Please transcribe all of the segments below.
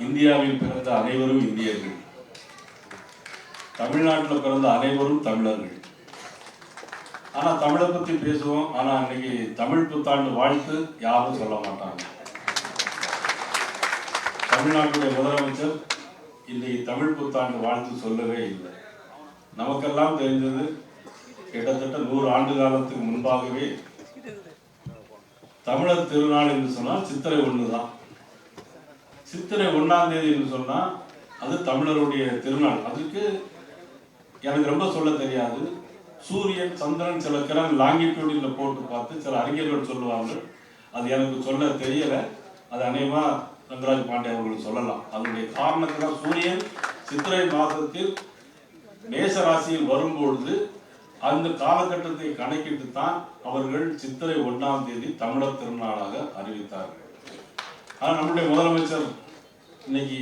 இந்தியாவில் பிறந்த அனைவரும் இந்தியர்கள், தமிழ்நாட்டில் பிறந்த அனைவரும் தமிழர்கள். ஆனால் தமிழை பற்றி பேசுவோம். ஆனால் இன்னைக்கு தமிழ் புத்தாண்டு வாழ்த்து யாரும் சொல்ல மாட்டாங்க. தமிழ்நாட்டுடைய முதலமைச்சர் இன்னைக்கு தமிழ் புத்தாண்டு வாழ்த்து சொல்லவே இல்லை. நமக்கெல்லாம் தெரிந்தது கிட்டத்தட்ட 100 ஆண்டு காலத்துக்கு முன்பாகவே தமிழர் திருநாள் என்று சொன்னால் சித்திரை 1 தான். சித்திரை 1ஆம் தேதி என்று சொன்னால் அது தமிழருடைய திருநாள். அதுக்கு எனக்கு ரொம்ப சொல்ல தெரியாது. சூரியன், சந்திரன், சில கிரகம் லாங்கிடியூடில் போட்டு பார்த்து சில அறிஞர்கள் சொல்லுவாங்க. அது எனக்கு சொல்ல தெரியலை. அது அநேகமா ரங்கராஜ் பாண்டே அவர்களுக்கு சொல்லலாம். அதனுடைய காரணத்தினால் சூரியன் சித்திரை மாதத்தில் மேச ராசியில் வரும்பொழுது அந்த காலகட்டத்தை கணக்கிட்டு தான் அவர்கள் சித்திரை 1ஆம் தேதி தமிழர் திருநாளாக அறிவித்தார்கள். ஆனால் நம்முடைய முதலமைச்சர் இன்னைக்கு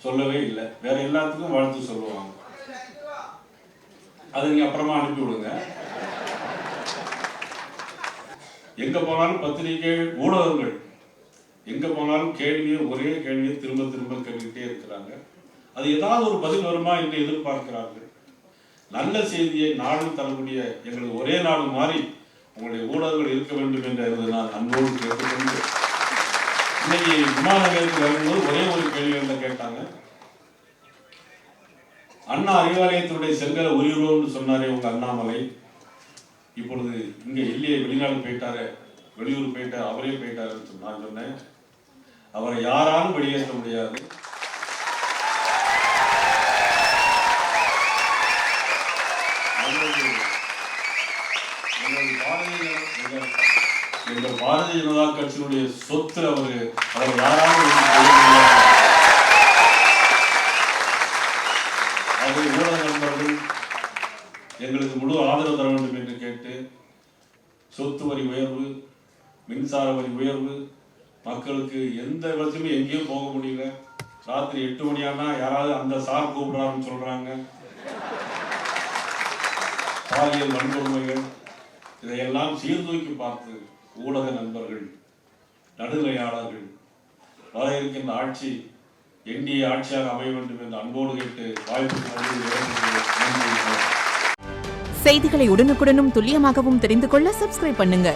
சொல்லவே இல்லை. வேற எல்லாத்துக்கும் வாழ்த்து சொல்லுவாங்க. அது நீங்க அப்புறமா அனுப்பி விடுங்க. எங்க போனாலும் பத்திரிகை, ஊடகங்கள் எங்க போனாலும் ஒரே கேள்வியை திரும்ப திரும்ப கேட்டுக்கிட்டே இருக்கிறாங்க. அது ஏதாவது ஒரு பதில் வருமா என்று எதிர்பார்க்கிறார்கள். நல்ல செய்தியை நாடும் தரக்கூடிய எங்களுக்கு ஒரே நாடு மாறி உங்களுடைய ஊடகங்கள் இருக்க வேண்டும் என்று நான் அன்போடு கேட்டுக்கொண்டு, இன்னைக்கு விமான நிலையத்தில் வரும்போது ஒரே ஒரு கேள்வி கேட்டாங்க. அண்ணா அறிவாலயத்தினுடைய செங்கலை உயிரோன்னு சொன்னாரே உங்க அண்ணாமலை, இப்பொழுது இங்க இல்லையே, வெளிநாடு போயிட்டாரு, வெளியூர் போயிட்டார், அவரே போயிட்டாருன்னு நான் சொன்னேன். அவரை யாராலும் வெளியேற்ற முடியாது. எங்கள் பாரதிய ஜனதா கட்சியினுடைய சொத்து அவர் யாராலும் ஊடக நண்பர்கள் எங்களுக்கு முழு ஆதரவு தர வேண்டும் என்று கேட்டு, சொத்து வரி உயர்வு, மின்சார வரி உயர்வு, மக்களுக்கு எந்த விதத்திலுமே எங்கேயும் போக முடியல. ராத்திரி 8 மணி ஆனா யாராவது அந்த சார் கூப்பிடுறாருன்னு சொல்றாங்க. பாலியல் வன்கொடுமைகள், இதையெல்லாம் சீர்தூக்கி பார்த்து ஊடக நண்பர்கள், நடுநிலையாளர்கள், வர இருக்கின்ற ஆட்சி என்டிஏ ஆட்சியாக அமைய வேண்டும் என்று அன்போடு கேட்டு வாய்ப்பு. செய்திகளை உடனுக்குடனும் துல்லியமாகவும் தெரிந்து கொள்ள சப்ஸ்கிரைப் பண்ணுங்க.